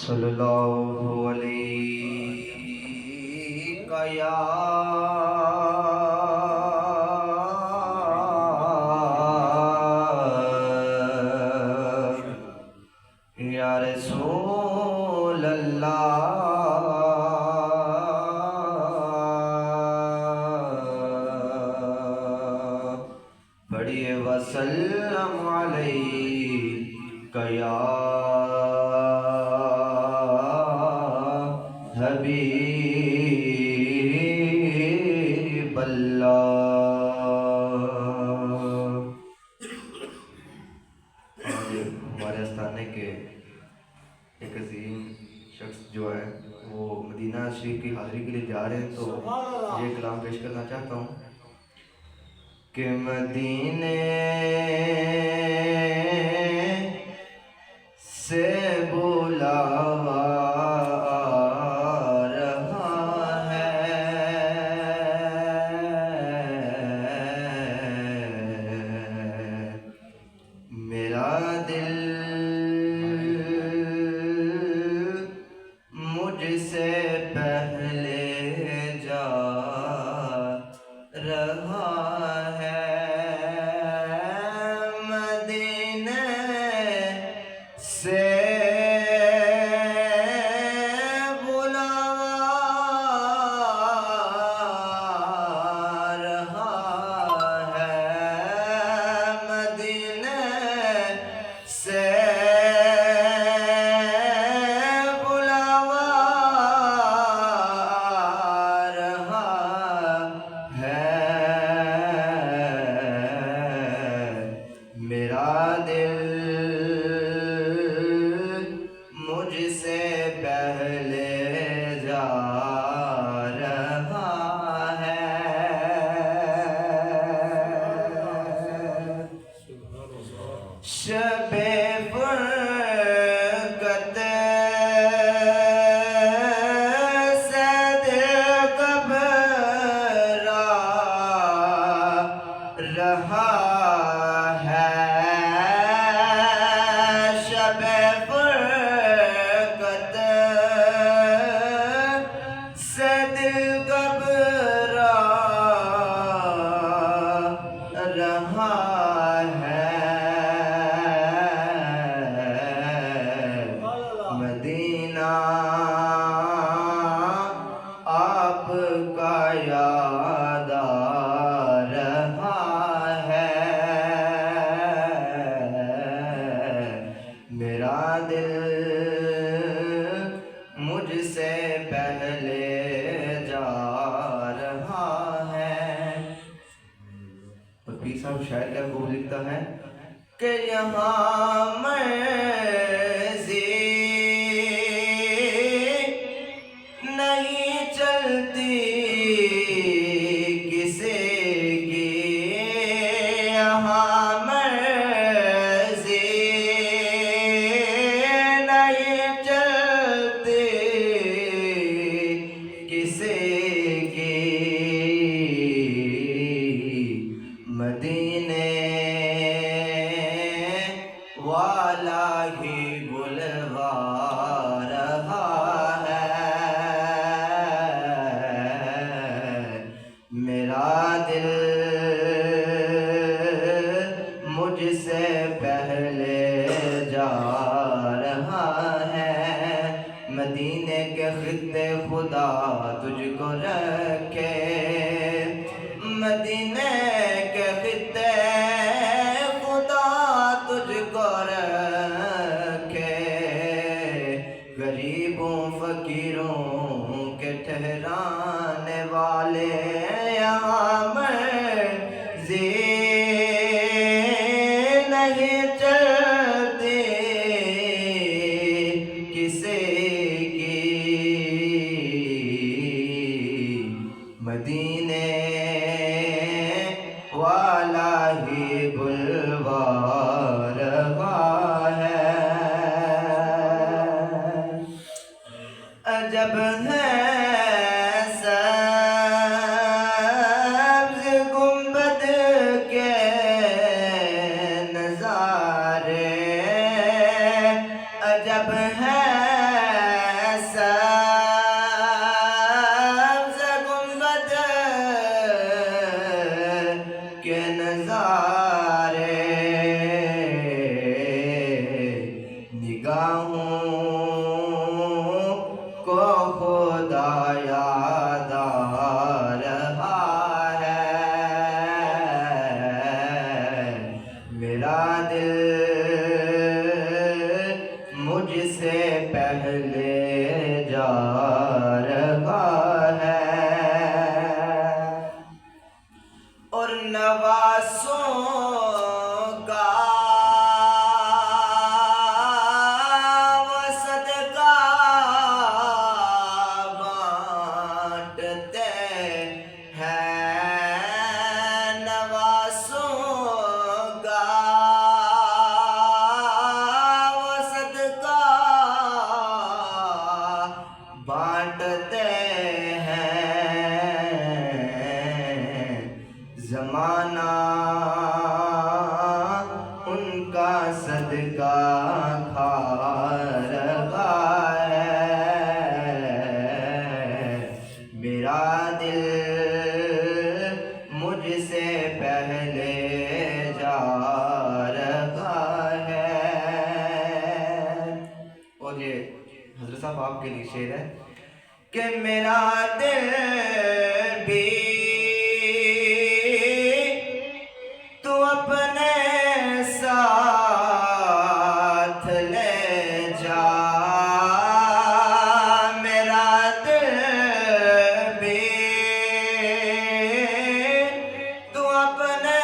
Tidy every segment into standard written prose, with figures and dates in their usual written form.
صلی اللہ علیہ یا رسول اللہ پڑھیے وسلم علیک یا حبیب اللہ۔ ہمارے آستانے کے ایک عظیم شخص جو ہے وہ مدینہ شریف کی حاضری کے لیے جا رہے ہیں، تو یہ کلام پیش کرنا چاہتا ہوں کہ مدینے سے بلاوا مجھ سے پہلے جا رہا ہے، مدینے سے بلاوا رہا ہے، مدینے سے میرا دل مجھ سے پہلے جا رہا ہے، شب فرقت سے دل گھبرا رہا ہے، شب فرقت سے دل گھبرا رہا ہے، مدینہ آپ کا یاد آ رہا ہے، میرا دل مجھ سے پہلے جا رہا ہے۔ اور پیر صاحب شاعر کیا خوب لکھتا ہے کہ یہاں مرضی نہیں چلتی کسی کی، یہاں مرضی نہیں چلتی کسی کی، مدینے والا ہی بلوا رہا ہے، میرا دل مجھ سے پہلے جا رہا ہے، مدینے کے خطے خدا تجھ کو رکھے، مدینے کے خطے خدا تجھ کو رکھے، غریبوں فقیروں کے ٹھہرانے والے، یہاں مرضی نہیں چلتی کسی کی، مدینے والا ہی بلوا رہا ہے، عجب ہے سبز گنبد کے نظارے، عجب ہے کو خدا یاد آ رہا ہے، میرا دل مجھ سے پہلے جا رہا ہے، اور نواسوں کا وہ صدقہ بانٹتے ہیں، نواسوں کا وہ صدقہ بانٹتے ہیں، زمانہ ان کا صدقہ کھا رہا ہے، میرا دل مجھ سے پہلے جا رہا ہے۔ اور یہ حضرت صاحب آپ کے لیے شعر ہے کہ میرا دل بھی تو اپنے ساتھ لے جا، میرا دل بھی تو اپنے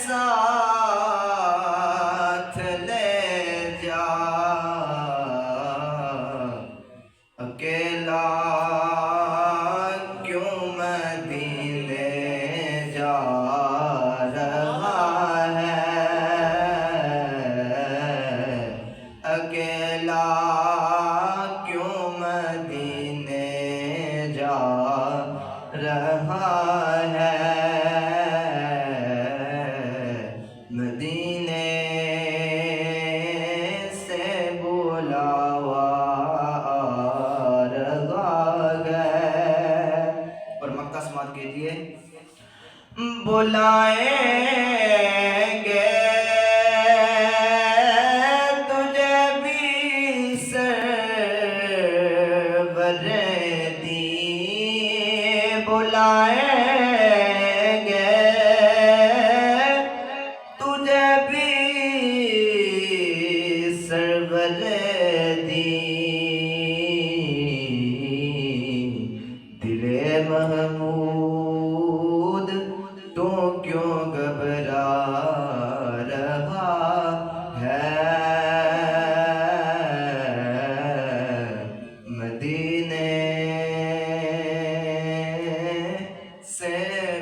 ساتھ لے جا، اکیلا کیوں مدینے جا رہا ہے، اکیلا کیوں مدینے جا رہا ہے، مدینے سے بلاوا آ رہا ہے، اور مکہ سماعت کیجئے، بلائیں گے تجھے بھی سرور دی، بلائیں گے تجھے بھی سرور دی، دل محمود تو کیوں گھبرا رہا ہے، مدینے سے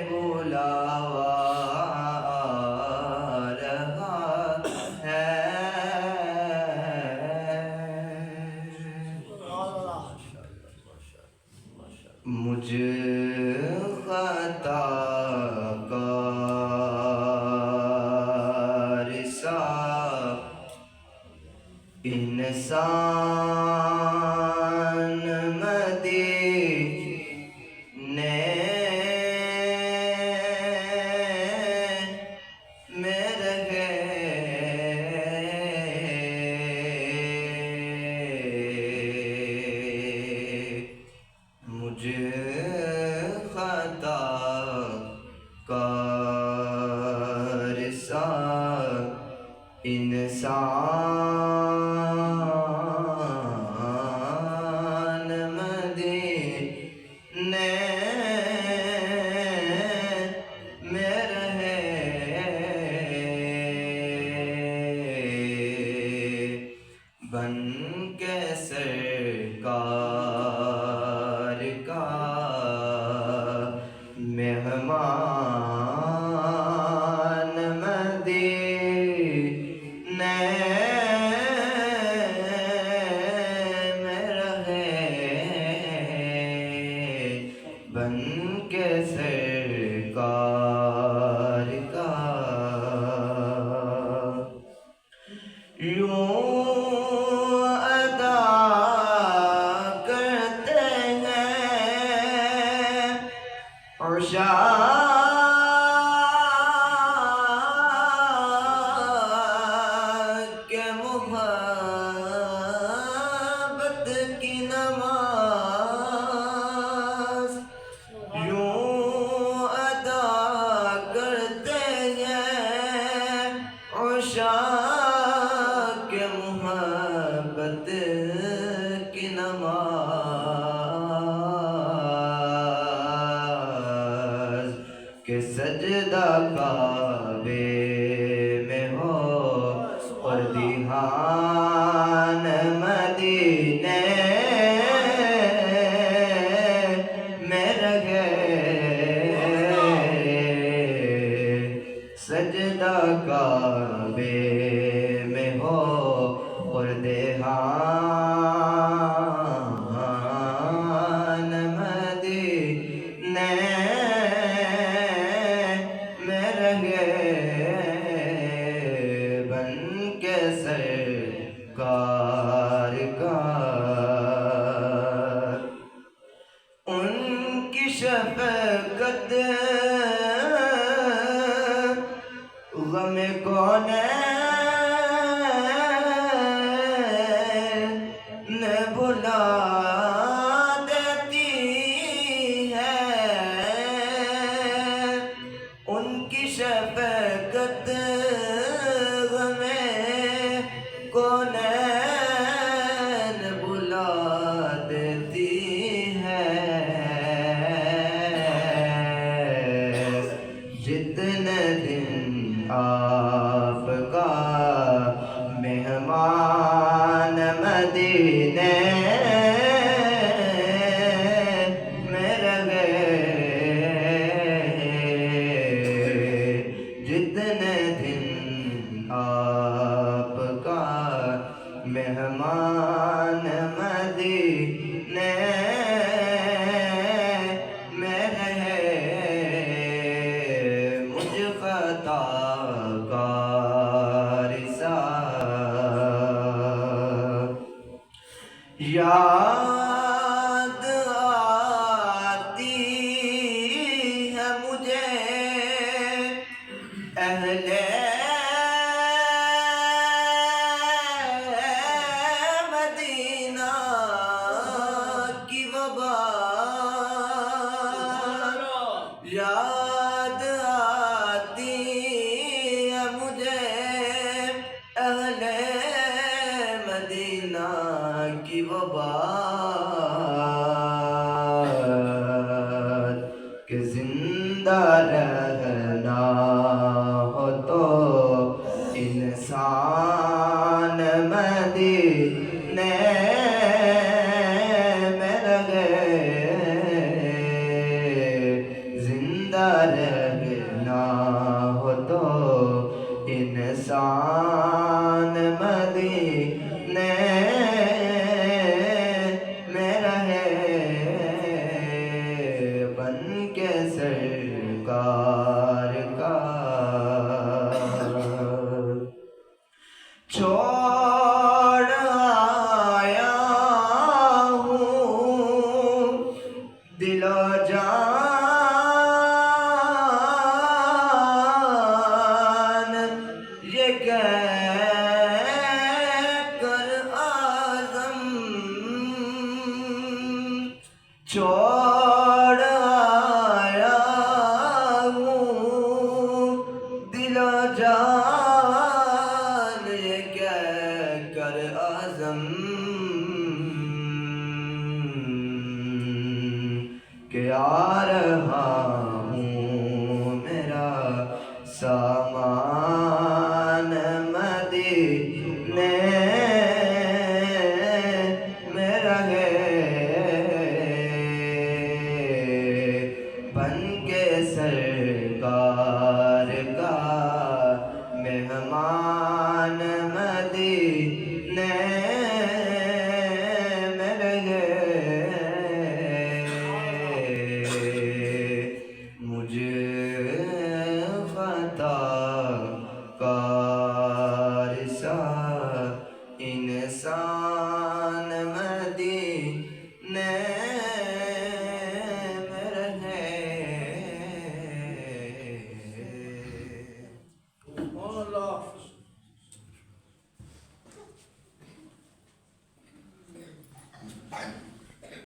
بلاوا آ رہا ہے۔ مجھ خطا کار سا انسان مدینے میں رہے، مجھ خطا کار سا انسان مدینے میں رہے، بن کے سرکار کا مہمان مدینے میں رہے، بن کے سرکار کا یوں ادا کرتے ہیں عشاق کے محبت سجدہ کعبے میں ہو اور دھیان مدینے میں رہے، سجدہ کعبے میں ہو اور دھیان مدینے میں رہے، بن کے سرکار کا ان کی شفقت غم کونین بھلا دیتی ہے، ان کی شفقت غم کونین بھلا دیتی ہے، جتنے دن آپ کا مہمان مدینے میں رہے، جتنے دن آپ کا مہمان مدینے میں رہے، مجھ خطا کار سا یاد آتی ہے مجھے اہل مدینہ کی وبا، یاد آتی ہے مجھے اہل مدینہ کی وبا، کہ زندہ رہنا ہو تو انسان مدینے میں رہے، زندہ رہنا ہو تو انسان مدینے میں رہے، بن کے سرکار کا چھوڑ آیا ہوں دل و جان، یہ کہہ کر عزم چھوڑ آیا ہوں دل و جان، یہ کہہ کر عزم کہ یا رب